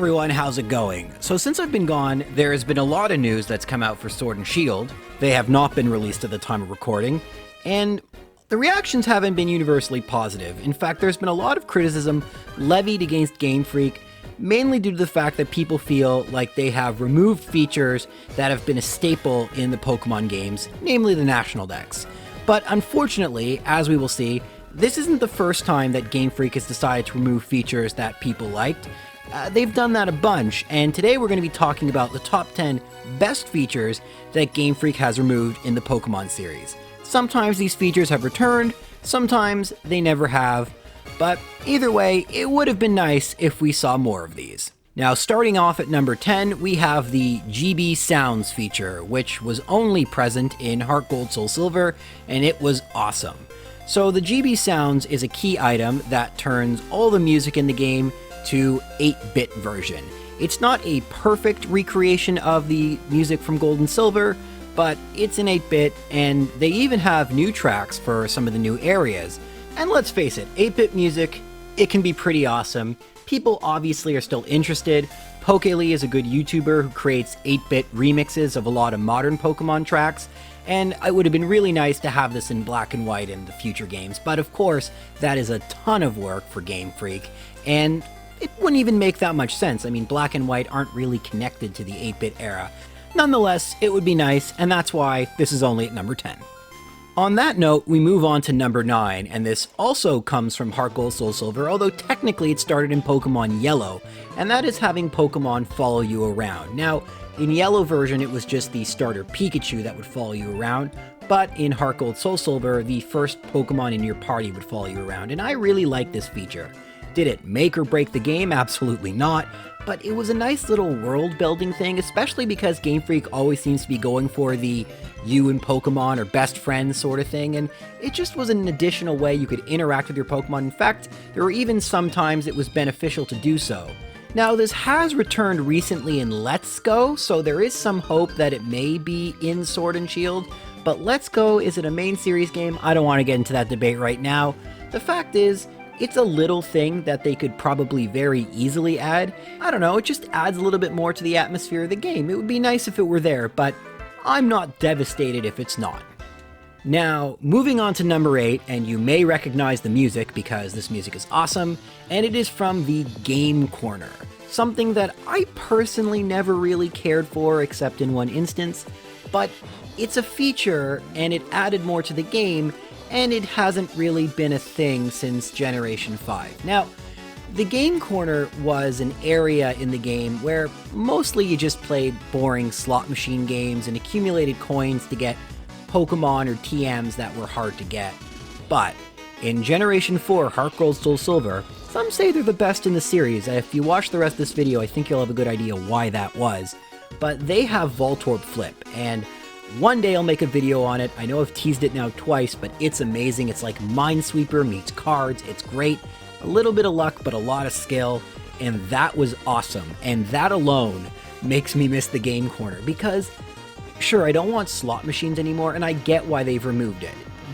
everyone, how's it going? So since I've been gone, there has been a lot of news that's come out for Sword and Shield. They have not been released at the time of recording, and the reactions haven't been universally positive. In fact, there's been a lot of criticism levied against Game Freak, mainly due to the fact that people feel like they have removed features that have been a staple in the Pokemon games, namely the National Dex. But unfortunately, as we will see, this isn't the first time that Game Freak has decided to remove features that people liked. They've done that a bunch, and today we're going to be talking about the top 10 best features that Game Freak has removed in the Pokemon series. Sometimes these features have returned, sometimes they never have, but either way, it would have been nice if we saw more of these. Now, starting off at number 10, we have the GB Sounds feature, which was only present in Heart Gold Soul Silver, and it was awesome. So the GB Sounds is a key item that turns all the music in the game to 8-bit version. It's not a perfect recreation of the music from Gold and Silver, but it's an 8-bit, and they even have new tracks for some of the new areas. And let's face it, 8-bit music, it can be pretty awesome. People obviously are still interested. Pokely is a good YouTuber who creates 8-bit remixes of a lot of modern Pokemon tracks, and it would have been really nice to have this in black and white in the future games, but of course, that is a ton of work for Game Freak, and it wouldn't even make that much sense. I mean, black and white aren't really connected to the 8-bit era. Nonetheless, it would be nice, and that's why this is only at number 10. On that note, we move on to number 9, and this also comes from Heart Gold Soul Silver, although technically it started in Pokemon Yellow, and that is having Pokemon follow you around. Now, in Yellow version, it was just the starter Pikachu that would follow you around, but in Heart Gold Soul Silver, the first Pokemon in your party would follow you around, and I really like this feature. Did it make or break the game? Absolutely not, but it was a nice little world-building thing, especially because Game Freak always seems to be going for the you and Pokemon are best friends sort of thing, and it just was an additional way you could interact with your Pokemon. In fact, there were even some times it was beneficial to do so. Now, this has returned recently in Let's Go, so there is some hope that it may be in Sword and Shield, but Let's Go, is it a main series game? I don't want to get into that debate right now. The fact is, it's a little thing that they could probably very easily add. I don't know, it just adds a little bit more to the atmosphere of the game. It would be nice if it were there, but I'm not devastated if it's not. Now, moving on to number 8, and you may recognize the music because this music is awesome, and it is from the Game Corner. Something that I personally never really cared for except in one instance, but it's a feature and it added more to the game, and it hasn't really been a thing since Generation 5. Now, the Game Corner was an area in the game where mostly you just played boring slot machine games and accumulated coins to get Pokemon or TMs that were hard to get. But in Generation 4 Heart Gold Soul Silver, some say they're the best in the series, and if you watch the rest of this video, I think you'll have a good idea why that was. But they have Voltorb Flip, and one day I'll make a video on it. I know I've teased it now twice, but it's amazing. It's like Minesweeper meets cards. It's great. A little bit of luck, but a lot of skill, and that was awesome. And that alone makes me miss the Game Corner, because sure, I don't want slot machines anymore, and I get why they've removed it.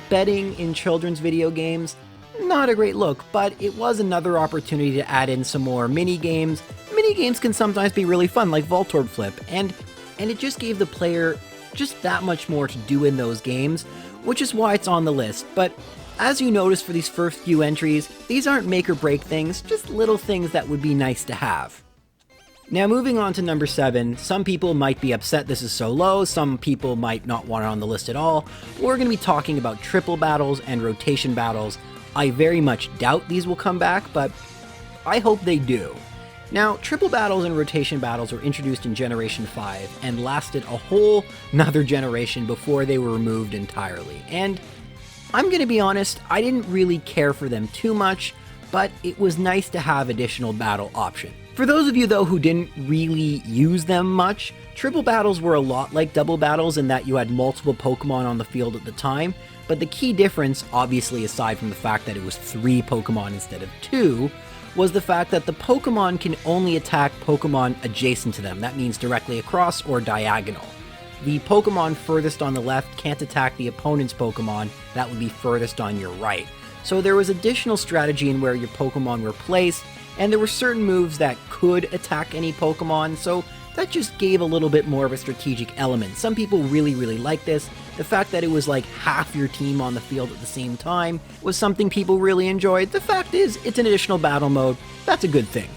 Betting in children's video games, not a great look, but it was another opportunity to add in some more mini games. Mini games can sometimes be really fun, like Voltorb Flip, and it just gave the player just that much more to do in those games, which is why it's on the list. But as you notice for these first few entries, these aren't make or break things, just little things that would be nice to have. Now, moving on to number 7, some people might be upset this is so low, some people might not want it on the list at all. We're going to be talking about triple battles and rotation battles. I very much doubt these will come back, but I hope they do. Now, triple battles and rotation battles were introduced in Generation 5 and lasted a whole nother generation before they were removed entirely. And I'm going to be honest, I didn't really care for them too much, but it was nice to have additional battle options. For those of you, though, who didn't really use them much, triple battles were a lot like double battles in that you had multiple Pokemon on the field at the time, but the key difference, obviously aside from the fact that it was 3 Pokemon instead of 2, was the fact that the Pokemon can only attack Pokemon adjacent to them. That means directly across or diagonal. The Pokemon furthest on the left can't attack the opponent's Pokemon that would be furthest on your right. So there was additional strategy in where your Pokemon were placed, and there were certain moves that could attack any Pokemon, so that just gave a little bit more of a strategic element. Some people really liked this. The fact that it was like half your team on the field at the same time was something people really enjoyed. The fact is, it's an additional battle mode. That's a good thing.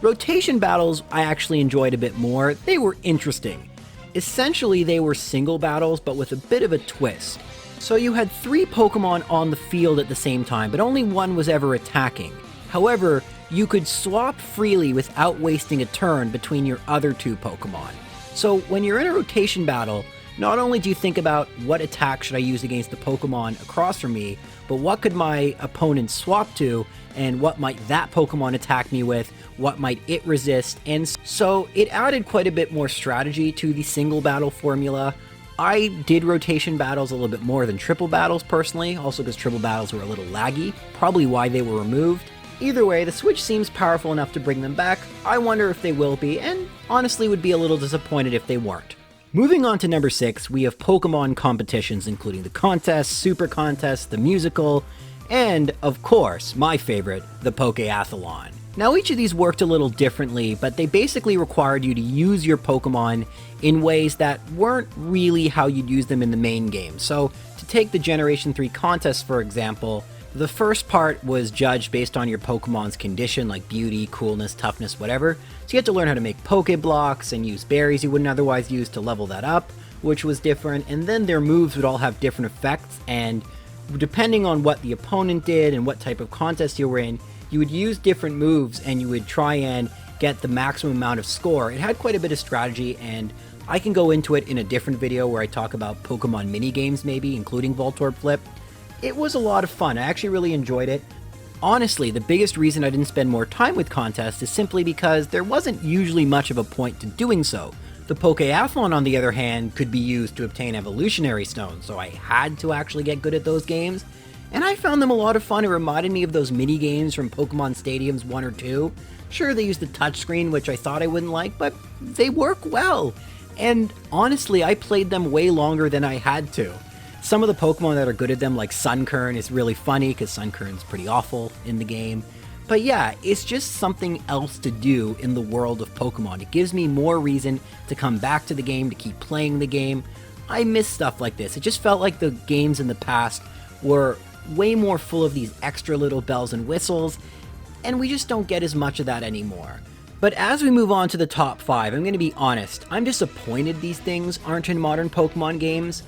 Rotation battles I actually enjoyed a bit more. They were interesting. Essentially, they were single battles, but with a bit of a twist. So you had 3 Pokemon on the field at the same time, but only one was ever attacking. However, you could swap freely without wasting a turn between your other 2 Pokemon. So when you're in a rotation battle, not only do you think about what attack should I use against the Pokemon across from me, but what could my opponent swap to, and what might that Pokemon attack me with, what might it resist, and so it added quite a bit more strategy to the single battle formula. I did rotation battles a little bit more than triple battles personally, also because triple battles were a little laggy, probably why they were removed. Either way, the Switch seems powerful enough to bring them back. I wonder if they will be, and honestly would be a little disappointed if they weren't. Moving on to number 6, we have Pokemon competitions, including the contest, super contest, the musical, and, of course, my favorite, the Pokeathlon. Now, each of these worked a little differently, but they basically required you to use your Pokemon in ways that weren't really how you'd use them in the main game. So, to take the Generation 3 contest, for example, the first part was judged based on your Pokemon's condition, like beauty, coolness, toughness, whatever. So you had to learn how to make Pokeblocks and use berries you wouldn't otherwise use to level that up, which was different. And then their moves would all have different effects, and depending on what the opponent did and what type of contest you were in, you would use different moves and you would try and get the maximum amount of score. It had quite a bit of strategy, and I can go into it in a different video where I talk about Pokemon minigames maybe, including Voltorb Flip. It was a lot of fun. I actually really enjoyed it. Honestly, the biggest reason I didn't spend more time with contests is simply because there wasn't usually much of a point to doing so. The Pokeathlon, on the other hand, could be used to obtain evolutionary stones, so I had to actually get good at those games. And I found them a lot of fun. It reminded me of those mini games from Pokemon Stadiums 1 or 2. Sure, they used the touchscreen, which I thought I wouldn't like, but they work well. And honestly, I played them way longer than I had to. Some of the Pokemon that are good at them, like Sunkern, is really funny because Sunkern's pretty awful in the game. But yeah, it's just something else to do in the world of Pokemon. It gives me more reason to come back to the game, to keep playing the game. I miss stuff like this. It just felt like the games in the past were way more full of these extra little bells and whistles, and we just don't get as much of that anymore. But as we move on to the top 5, I'm going to be honest, I'm disappointed these things aren't in modern Pokemon games.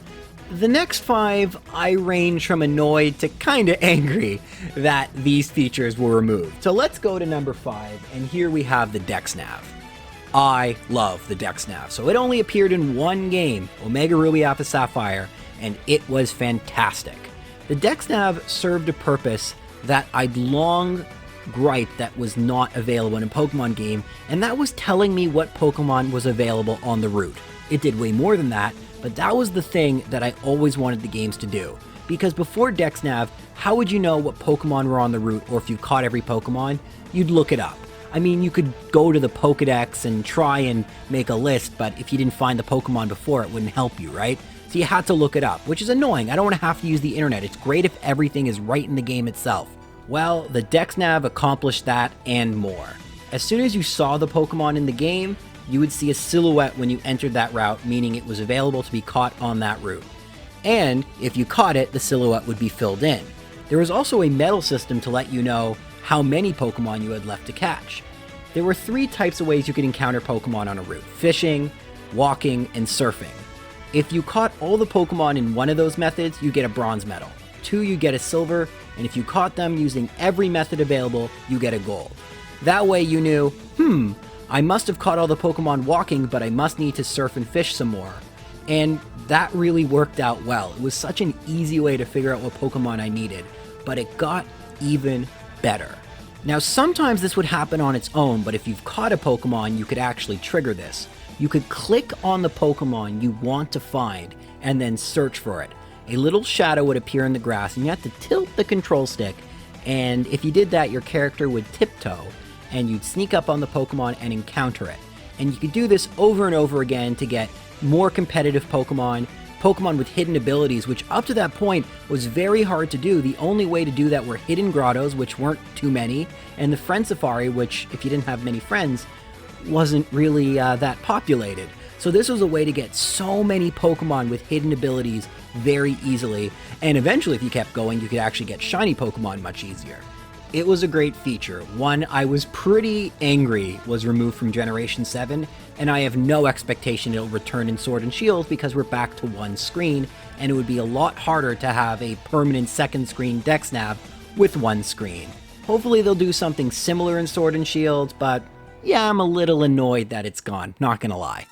The next 5, I range from annoyed to kinda angry that these features were removed. So let's go to number 5, and here we have the Dexnav. I love the Dexnav. So it only appeared in one game, Omega Ruby Alpha Sapphire, and it was fantastic. The Dexnav served a purpose that I'd long griped that was not available in a Pokemon game, and that was telling me what Pokemon was available on the route. It did way more than that, but that was the thing that I always wanted the games to do. Because before Dexnav, how would you know what Pokemon were on the route, or if you caught every Pokemon? You'd look it up. I mean, you could go to the Pokedex and try and make a list, but if you didn't find the Pokemon before, it wouldn't help you, right? So you had to look it up, which is annoying. I don't want to have to use the internet. It's great if everything is right in the game itself. Well, the Dexnav accomplished that and more. As soon as you saw the Pokemon in the game, you would see a silhouette when you entered that route, meaning it was available to be caught on that route. And if you caught it, the silhouette would be filled in. There was also a medal system to let you know how many Pokemon you had left to catch. There were 3 types of ways you could encounter Pokemon on a route: fishing, walking, and surfing. If you caught all the Pokemon in one of those methods, you get a bronze medal. 2, you get a silver, and if you caught them using every method available, you get a gold. That way you knew, I must have caught all the Pokemon walking, but I must need to surf and fish some more. And that really worked out well. It was such an easy way to figure out what Pokemon I needed, but it got even better. Now, sometimes this would happen on its own, but if you've caught a Pokemon, you could actually trigger this. You could click on the Pokemon you want to find and then search for it. A little shadow would appear in the grass, and you have to tilt the control stick, and if you did that, your character would tiptoe, and you'd sneak up on the Pokemon and encounter it. And you could do this over and over again to get more competitive Pokemon, Pokemon with hidden abilities, which up to that point was very hard to do. The only way to do that were hidden grottos, which weren't too many, and the Friend Safari, which, if you didn't have many friends, wasn't really that populated. So this was a way to get so many Pokemon with hidden abilities very easily, and eventually if you kept going, you could actually get shiny Pokemon much easier. It was a great feature, one I was pretty angry was removed from Generation 7, and I have no expectation it'll return in Sword and Shield because we're back to one screen, and it would be a lot harder to have a permanent second screen Dexnav with one screen. Hopefully they'll do something similar in Sword and Shield, but yeah, I'm a little annoyed that it's gone, not gonna lie.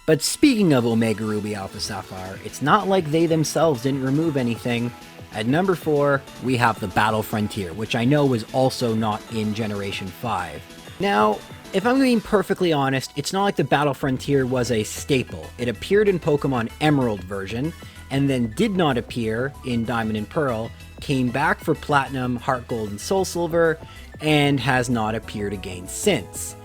But speaking of Omega Ruby Alpha Sapphire, it's not like they themselves didn't remove anything. At number 4, we have the Battle Frontier, which I know was also not in Generation 5. Now, if I'm being perfectly honest, it's not like the Battle Frontier was a staple. It appeared in Pokemon Emerald version, and then did not appear in Diamond and Pearl, came back for Platinum, Heart Gold, and Soul Silver, and has not appeared again since.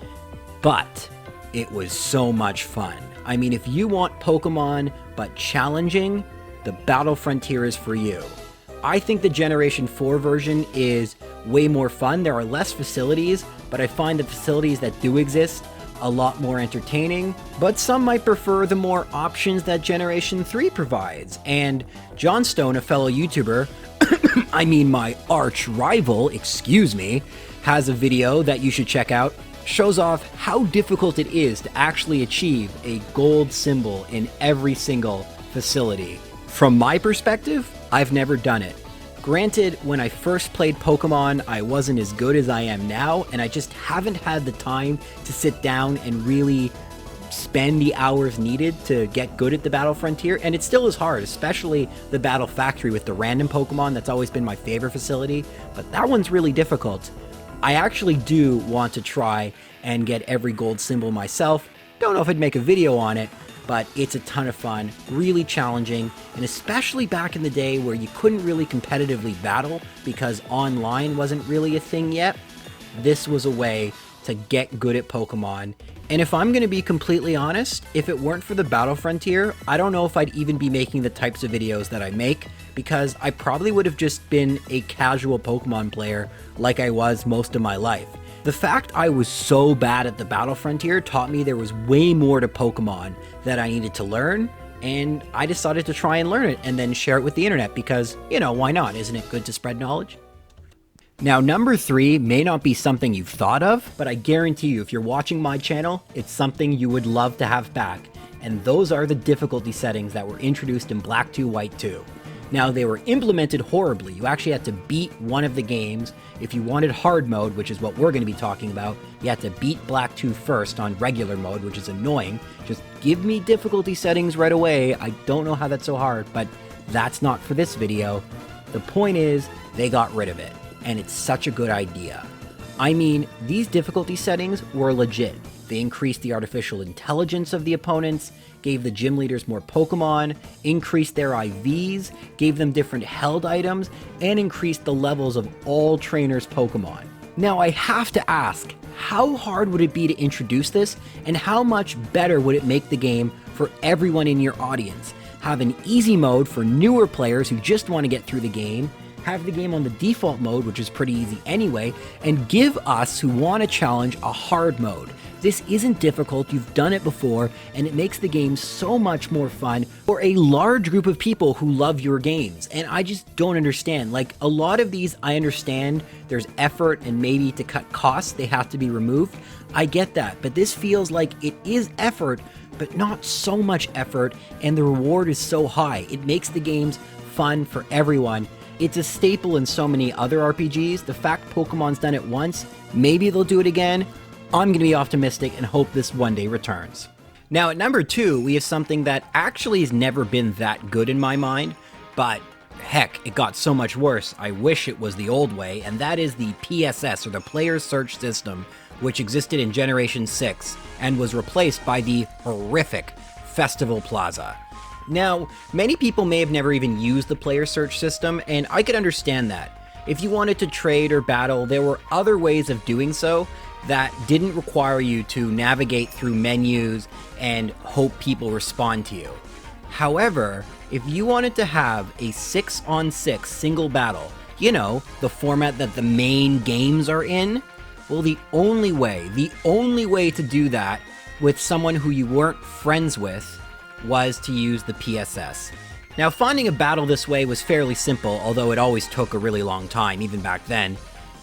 But it was so much fun. I mean, if you want Pokemon but challenging, the Battle Frontier is for you. I think the Generation 4 version is way more fun. There are less facilities, but I find the facilities that do exist a lot more entertaining, but some might prefer the more options that Generation 3 provides. And John Stone, a fellow YouTuber, I mean my arch rival, excuse me, has a video that you should check out, shows off how difficult it is to actually achieve a gold symbol in every single facility. From my perspective, I've never done it. Granted, when I first played Pokemon, I wasn't as good as I am now, and I just haven't had the time to sit down and really spend the hours needed to get good at the Battle Frontier, and it still is hard, especially the Battle Factory with the random Pokemon. That's always been my favorite facility, but that one's really difficult. I actually do want to try and get every gold symbol myself. Don't know if I'd make a video on it, but it's a ton of fun, really challenging, and especially back in the day where you couldn't really competitively battle because online wasn't really a thing yet, this was a way to get good at Pokemon. And if I'm going to be completely honest, if it weren't for the Battle Frontier, I don't know if I'd even be making the types of videos that I make, because I probably would have just been a casual Pokemon player like I was most of my life. The fact I was so bad at the Battle Frontier taught me there was way more to Pokemon that I needed to learn, and I decided to try and learn it and then share it with the internet because, you know, why not? Isn't it good to spread knowledge? Now, number 3 may not be something you've thought of, but I guarantee you, if you're watching my channel, it's something you would love to have back, and those are the difficulty settings that were introduced in Black 2, White 2. Now, they were implemented horribly. You actually had to beat one of the games. If you wanted hard mode, which is what we're going to be talking about, you had to beat Black 2 first on regular mode, which is annoying. Just give me difficulty settings right away. I don't know how that's so hard, but that's not for this video. The point is, they got rid of it, and it's such a good idea. I mean, these difficulty settings were legit. They increased the artificial intelligence of the opponents, gave the gym leaders more Pokemon, increased their IVs, gave them different held items, and increased the levels of all trainers' Pokemon. Now I have to ask, how hard would it be to introduce this, and how much better would it make the game for everyone in your audience? Have an easy mode for newer players who just want to get through the game, have the game on the default mode, which is pretty easy anyway, and give us who want to challenge a hard mode. This isn't difficult, you've done it before, and it makes the game so much more fun for a large group of people who love your games. And I just don't understand. Like, a lot of these, I understand there's effort and maybe to cut costs, they have to be removed. I get that, but this feels like it is effort, but not so much effort, and the reward is so high. It makes the games fun for everyone. It's a staple in so many other RPGs. The fact Pokemon's done it once, maybe they'll do it again. I'm going to be optimistic and hope this one day returns. Now at number 2, we have something that actually has never been that good in my mind, but heck, it got so much worse, I wish it was the old way, and that is the PSS, or the Player Search System, which existed in Generation 6, and was replaced by the horrific Festival Plaza. Now, many people may have never even used the Player Search System, and I could understand that. If you wanted to trade or battle, there were other ways of doing so that didn't require you to navigate through menus and hope people respond to you. However, if you wanted to have a 6-on-6 single battle, you know, the format that the main games are in, well, the only way to do that with someone who you weren't friends with was to use the PSS. Now, finding a battle this way was fairly simple, although it always took a really long time, even back then.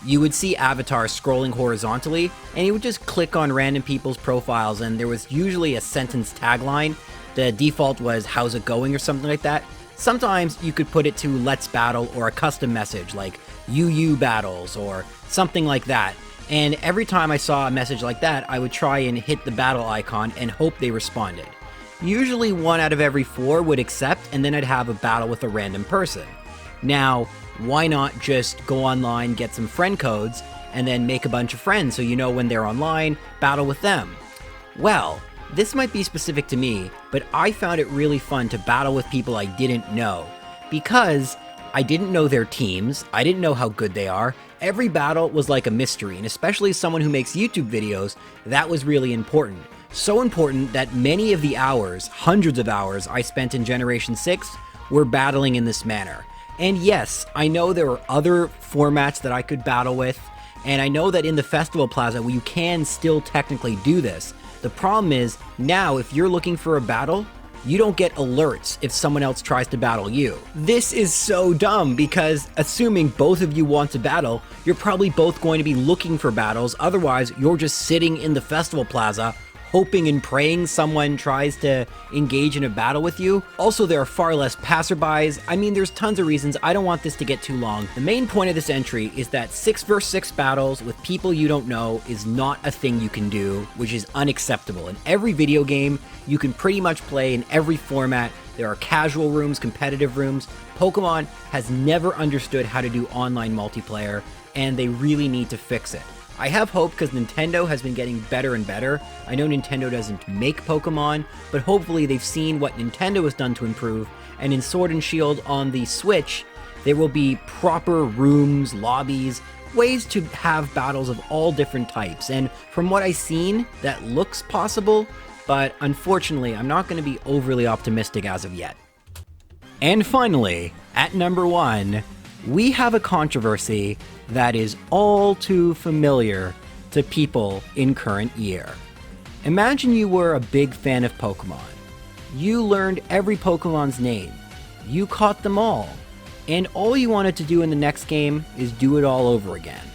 You would see avatars scrolling horizontally, and you would just click on random people's profiles, and there was usually a sentence tagline. The default was, "How's it going?" or something like that. Sometimes you could put it to "Let's Battle" or a custom message like "UU Battles" or something like that. And every time I saw a message like that, I would try and hit the battle icon and hope they responded. Usually 1 out of every 4 would accept, and then I'd have a battle with a random person. Now, why not just go online, get some friend codes, and then make a bunch of friends so you know when they're online, battle with them? Well, this might be specific to me, but I found it really fun to battle with people I didn't know, because I didn't know their teams, I didn't know how good they are. Every battle was like a mystery, and especially as someone who makes YouTube videos, that was really important. So important that many of the hours, hundreds of hours I spent in Generation 6 were battling in this manner. And yes, I know there are other formats that I could battle with, and I know that in the Festival Plaza you can still technically do this. The problem is, now if you're looking for a battle, you don't get alerts if someone else tries to battle you. This is so dumb because assuming both of you want to battle, you're probably both going to be looking for battles, otherwise you're just sitting in the Festival Plaza hoping and praying someone tries to engage in a battle with you. Also, there are far less passerbys. I mean, there's tons of reasons. I don't want this to get too long. The main point of this entry is that 6 vs 6 battles with people you don't know is not a thing you can do, which is unacceptable. In every video game, you can pretty much play in every format. There are casual rooms, competitive rooms. Pokemon has never understood how to do online multiplayer, and they really need to fix it. I have hope because Nintendo has been getting better and better. I know Nintendo doesn't make Pokemon, but hopefully they've seen what Nintendo has done to improve, and in Sword and Shield on the Switch, there will be proper rooms, lobbies, ways to have battles of all different types, and from what I've seen, that looks possible, but unfortunately, I'm not going to be overly optimistic as of yet. And finally, at number 1, we have a controversy that is all too familiar to people in current year. Imagine you were a big fan of Pokemon. You learned every Pokemon's name. You caught them all. And all you wanted to do in the next game is do it all over again.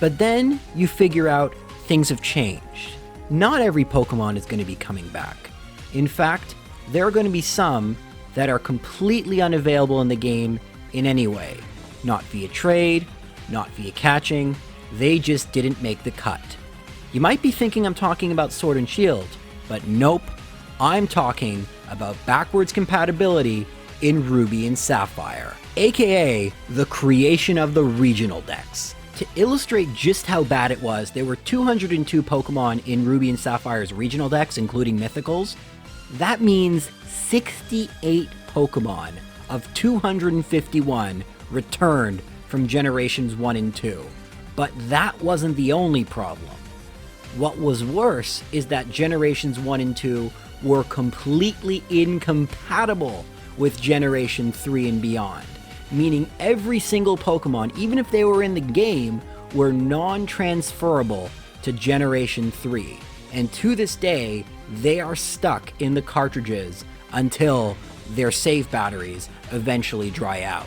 But then you figure out things have changed. Not every Pokemon is going to be coming back. In fact, there are going to be some that are completely unavailable in the game in any way. Not via trade, not via catching, they just didn't make the cut. You might be thinking I'm talking about Sword and Shield, but nope, I'm talking about backwards compatibility in Ruby and Sapphire, aka the creation of the regional dex. To illustrate just how bad it was, there were 202 Pokemon in Ruby and Sapphire's regional dex, including mythicals. That means 68 Pokemon of 251 returned from Generations 1 and 2. But that wasn't the only problem. What was worse is that Generations 1 and 2 were completely incompatible with Generation 3 and beyond, meaning every single Pokemon, even if they were in the game, were non-transferable to Generation 3. And to this day, they are stuck in the cartridges until their save batteries eventually dry out.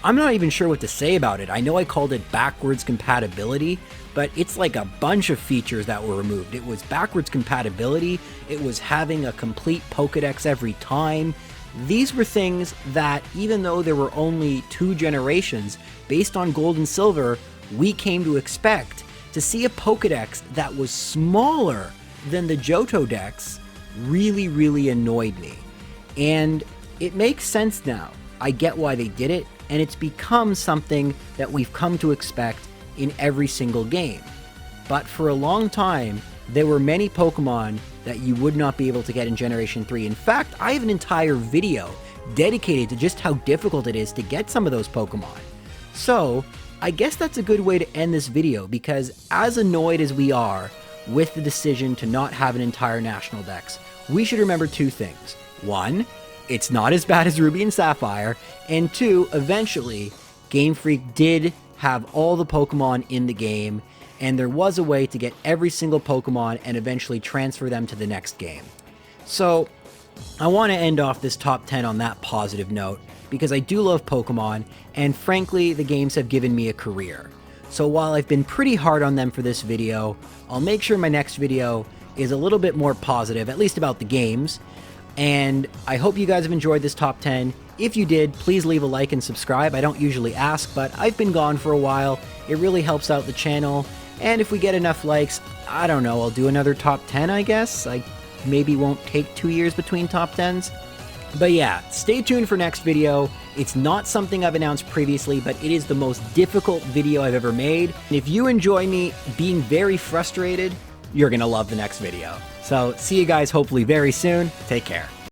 I'm not even sure what to say about it. I know I called it backwards compatibility, but it's like a bunch of features that were removed. It was backwards compatibility, it was having a complete Pokedex every time. These were things that, even though there were only 2 generations, based on Gold and Silver, we came to expect. To see a Pokedex that was smaller than the Johto Dex really annoyed me. And it makes sense now. I get why they did it, and it's become something that we've come to expect in every single game. But for a long time, there were many Pokemon that you would not be able to get in Generation 3. In fact, I have an entire video dedicated to just how difficult it is to get some of those Pokemon. So, I guess that's a good way to end this video, because as annoyed as we are with the decision to not have an entire National Dex, we should remember 2 things. 1, it's not as bad as Ruby and Sapphire, and 2, eventually, Game Freak did have all the Pokemon in the game, and there was a way to get every single Pokemon and eventually transfer them to the next game. So, I want to end off this top 10 on that positive note, because I do love Pokemon, and frankly, the games have given me a career. So while I've been pretty hard on them for this video, I'll make sure my next video is a little bit more positive, at least about the games. And I hope you guys have enjoyed this top 10. If you did, please leave a like and subscribe. I don't usually ask, but I've been gone for a while. It really helps out the channel. And if we get enough likes, I don't know, I'll do another top 10, I guess. I maybe won't take 2 years between top 10s. But yeah, stay tuned for next video. It's not something I've announced previously, but it is the most difficult video I've ever made. And if you enjoy me being very frustrated, you're gonna love the next video. So see you guys hopefully very soon. Take care.